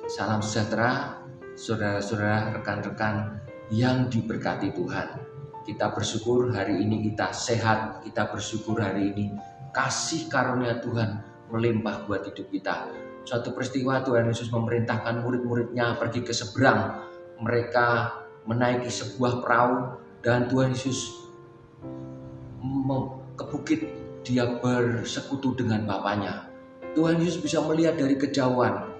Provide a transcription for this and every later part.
Salam sejahtera, saudara-saudara, rekan-rekan yang diberkati Tuhan. Kita bersyukur hari ini kita sehat, kita bersyukur hari ini kasih karunia Tuhan melimpah buat hidup kita. Suatu peristiwa Tuhan Yesus memerintahkan murid-muridnya pergi ke seberang. Mereka menaiki sebuah perahu dan Tuhan Yesus ke bukit, dia bersekutu dengan Bapaknya. Tuhan Yesus bisa melihat dari kejauhan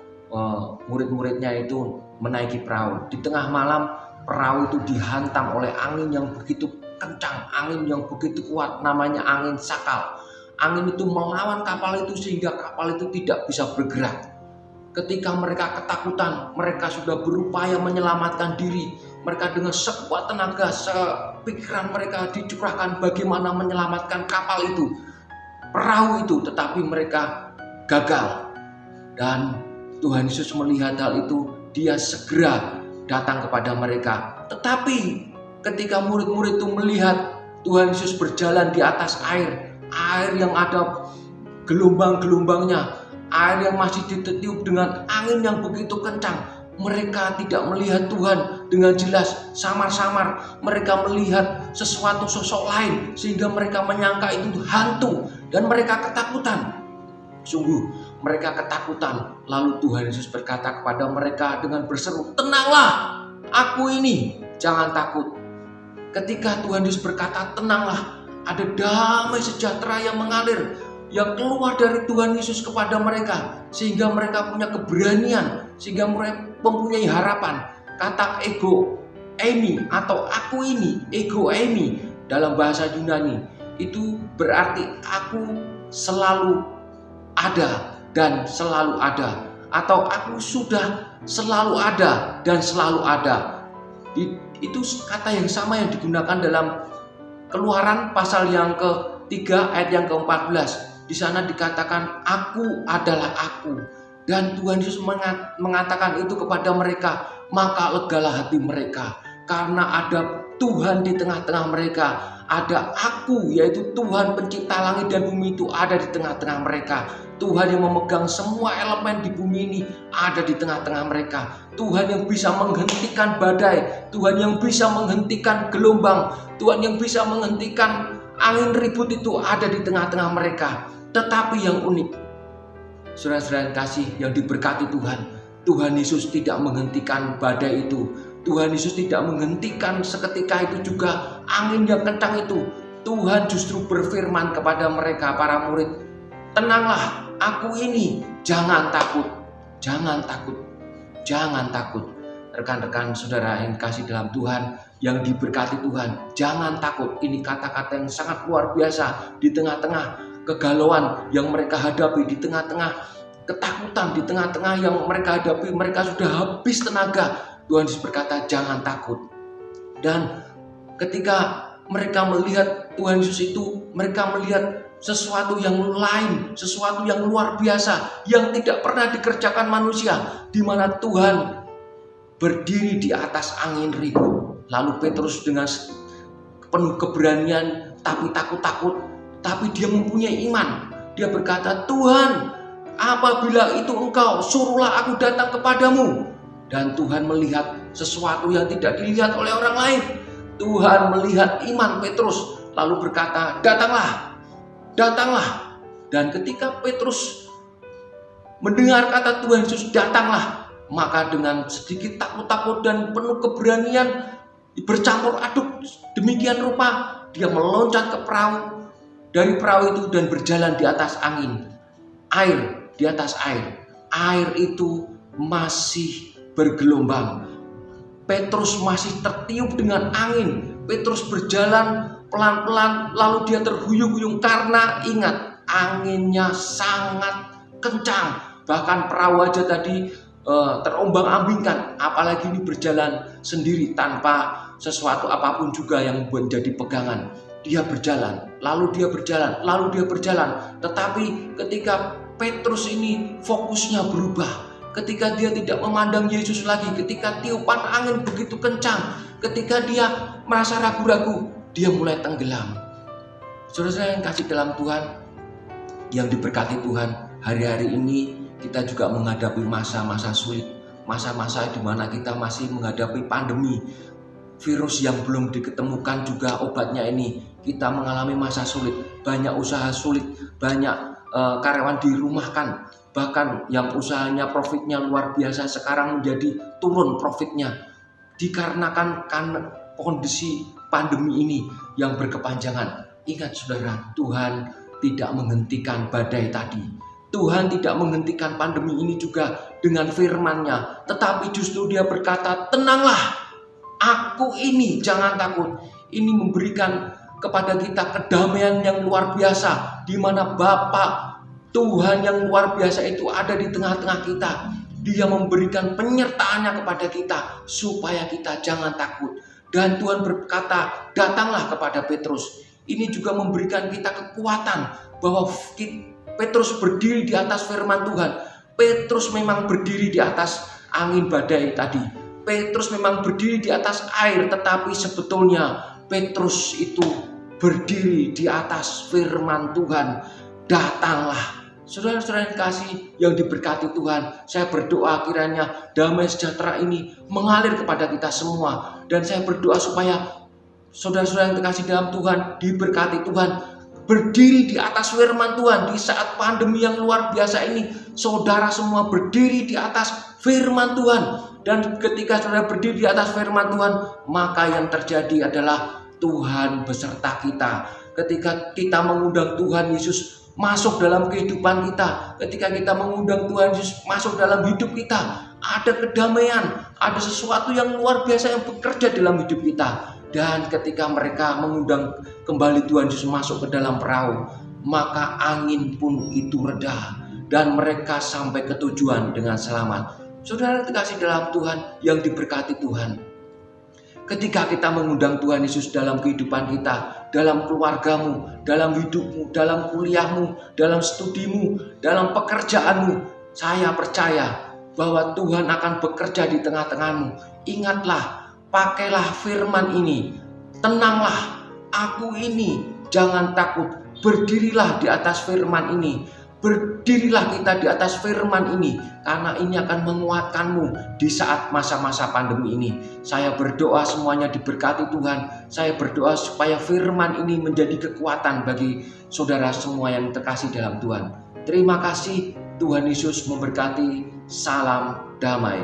murid-muridnya itu menaiki perahu. Di tengah malam perahu itu dihantam oleh angin yang begitu kencang, angin yang begitu kuat, namanya angin sakal. Angin itu melawan kapal itu sehingga kapal itu tidak bisa bergerak. Ketika mereka ketakutan, mereka sudah berupaya menyelamatkan diri. Mereka dengan sekuat tenaga, sepikiran mereka dicurahkan bagaimana menyelamatkan kapal itu, perahu itu, tetapi mereka gagal. Dan Tuhan Yesus melihat hal itu, dia segera datang kepada mereka. Tetapi ketika murid-murid itu melihat Tuhan Yesus berjalan di atas air yang ada gelombang-gelombangnya, air yang masih ditiup dengan angin yang begitu kencang, mereka tidak melihat Tuhan dengan jelas, samar-samar mereka melihat sesuatu sosok lain sehingga mereka menyangka itu hantu dan mereka ketakutan. Sungguh mereka ketakutan. Lalu Tuhan Yesus berkata kepada mereka dengan berseru, "Tenanglah, aku ini, jangan takut." Ketika Tuhan Yesus berkata tenanglah, ada damai sejahtera yang mengalir, yang keluar dari Tuhan Yesus kepada mereka, sehingga mereka punya keberanian, sehingga mereka mempunyai harapan. Kata ego eimi atau aku ini, ego eimi dalam bahasa Yunani itu berarti aku selalu ada dan selalu ada, atau aku sudah selalu ada dan selalu ada. Itu kata yang sama yang digunakan dalam Keluaran pasal yang ke-3 ayat yang ke-14. Di sana dikatakan aku adalah aku, dan Tuhan Yesus mengatakan itu kepada mereka, maka legalah hati mereka karena ada Tuhan di tengah-tengah mereka. Ada aku, yaitu Tuhan pencipta langit dan bumi itu ada di tengah-tengah mereka. Tuhan yang memegang semua elemen di bumi ini ada di tengah-tengah mereka. Tuhan yang bisa menghentikan badai, Tuhan yang bisa menghentikan gelombang, Tuhan yang bisa menghentikan angin ribut itu ada di tengah-tengah mereka. Tetapi yang unik, saudara-saudara kasih yang diberkati Tuhan, Tuhan Yesus tidak menghentikan badai itu. Tuhan Yesus tidak menghentikan seketika itu juga angin yang kencang itu. Tuhan justru berfirman kepada mereka, para murid, "Tenanglah, aku ini, jangan takut, jangan takut, jangan takut." Rekan-rekan saudara yang kasih dalam Tuhan, yang diberkati Tuhan, jangan takut. Ini kata-kata yang sangat luar biasa di tengah-tengah kegalauan yang mereka hadapi, di tengah-tengah ketakutan, di tengah-tengah yang mereka hadapi, mereka sudah habis tenaga. Tuhan Yesus berkata, jangan takut. Dan ketika mereka melihat Tuhan Yesus itu, mereka melihat sesuatu yang lain, sesuatu yang luar biasa, yang tidak pernah dikerjakan manusia, di mana Tuhan berdiri di atas angin ribut. Lalu Petrus dengan penuh keberanian, tapi takut-takut, tapi dia mempunyai iman. Dia berkata, "Tuhan, apabila itu Engkau, suruhlah aku datang kepadamu." Dan Tuhan melihat sesuatu yang tidak dilihat oleh orang lain. Tuhan melihat iman Petrus, lalu berkata, "Datanglah, datanglah." Dan ketika Petrus mendengar kata Tuhan Yesus, "Datanglah," maka dengan sedikit takut-takut dan penuh keberanian, bercampur aduk demikian rupa, dia meloncat ke perahu, dari perahu itu dan berjalan di atas angin. Air, di atas air. Air itu masih bergelombang. Petrus masih tertiup dengan angin. Petrus berjalan pelan-pelan, lalu dia terhuyung-huyung karena ingat, anginnya sangat kencang. Bahkan perahu aja tadi terombang-ambingkan, apalagi ini berjalan sendiri tanpa sesuatu apapun juga yang menjadi pegangan. Dia berjalan, lalu dia berjalan, lalu dia berjalan. Tetapi ketika Petrus ini fokusnya berubah, ketika dia tidak memandang Yesus lagi, ketika tiupan angin begitu kencang, ketika dia merasa ragu-ragu, dia mulai tenggelam. Saudara-saudara yang kasih dalam Tuhan, yang diberkati Tuhan, hari-hari ini kita juga menghadapi masa-masa sulit, masa-masa di mana kita masih menghadapi pandemi, virus yang belum diketemukan juga obatnya ini. Kita mengalami masa sulit, banyak usaha sulit, banyak karyawan dirumahkan, bahkan yang usahanya profitnya luar biasa sekarang menjadi turun profitnya dikarenakan kondisi pandemi ini yang berkepanjangan. Ingat saudara, Tuhan tidak menghentikan badai tadi. Tuhan tidak menghentikan pandemi ini juga dengan firman-Nya, tetapi justru Dia berkata, tenanglah, aku ini, jangan takut. Ini memberikan kepada kita kedamaian yang luar biasa, di mana Bapa Tuhan yang luar biasa itu ada di tengah-tengah kita. Dia memberikan penyertaannya kepada kita supaya kita jangan takut. Dan Tuhan berkata, datanglah kepada Petrus. Ini juga memberikan kita kekuatan bahwa Petrus berdiri di atas firman Tuhan. Petrus memang berdiri di atas angin badai tadi. Petrus memang berdiri di atas air, tetapi sebetulnya Petrus itu berdiri di atas firman Tuhan. Datanglah. Saudara-saudara yang kasih yang diberkati Tuhan, saya berdoa kiranya damai sejahtera ini mengalir kepada kita semua. Dan saya berdoa supaya saudara-saudara yang terkasih dalam Tuhan, diberkati Tuhan, berdiri di atas firman Tuhan. Di saat pandemi yang luar biasa ini, saudara semua berdiri di atas firman Tuhan. Dan ketika saudara berdiri di atas firman Tuhan, maka yang terjadi adalah Tuhan beserta kita. Ketika kita mengundang Tuhan Yesus masuk dalam kehidupan kita, ketika kita mengundang Tuhan Yesus masuk dalam hidup kita, ada kedamaian, ada sesuatu yang luar biasa yang bekerja dalam hidup kita. Dan ketika mereka mengundang kembali Tuhan Yesus masuk ke dalam perahu, maka angin pun itu reda dan mereka sampai ke tujuan dengan selamat. Saudara terkasih dalam Tuhan yang diberkati Tuhan, ketika kita mengundang Tuhan Yesus dalam kehidupan kita, dalam keluargamu, dalam hidupmu, dalam kuliahmu, dalam studimu, dalam pekerjaanmu, saya percaya bahwa Tuhan akan bekerja di tengah-tengahmu. Ingatlah, pakailah firman ini. Tenanglah, aku ini, jangan takut. Berdirilah di atas firman ini. Berdirilah kita di atas firman ini, karena ini akan menguatkanmu di saat masa-masa pandemi ini. Saya berdoa semuanya diberkati Tuhan. Saya berdoa supaya firman ini menjadi kekuatan bagi saudara semua yang terkasih dalam Tuhan. Terima kasih, Tuhan Yesus memberkati. Salam damai.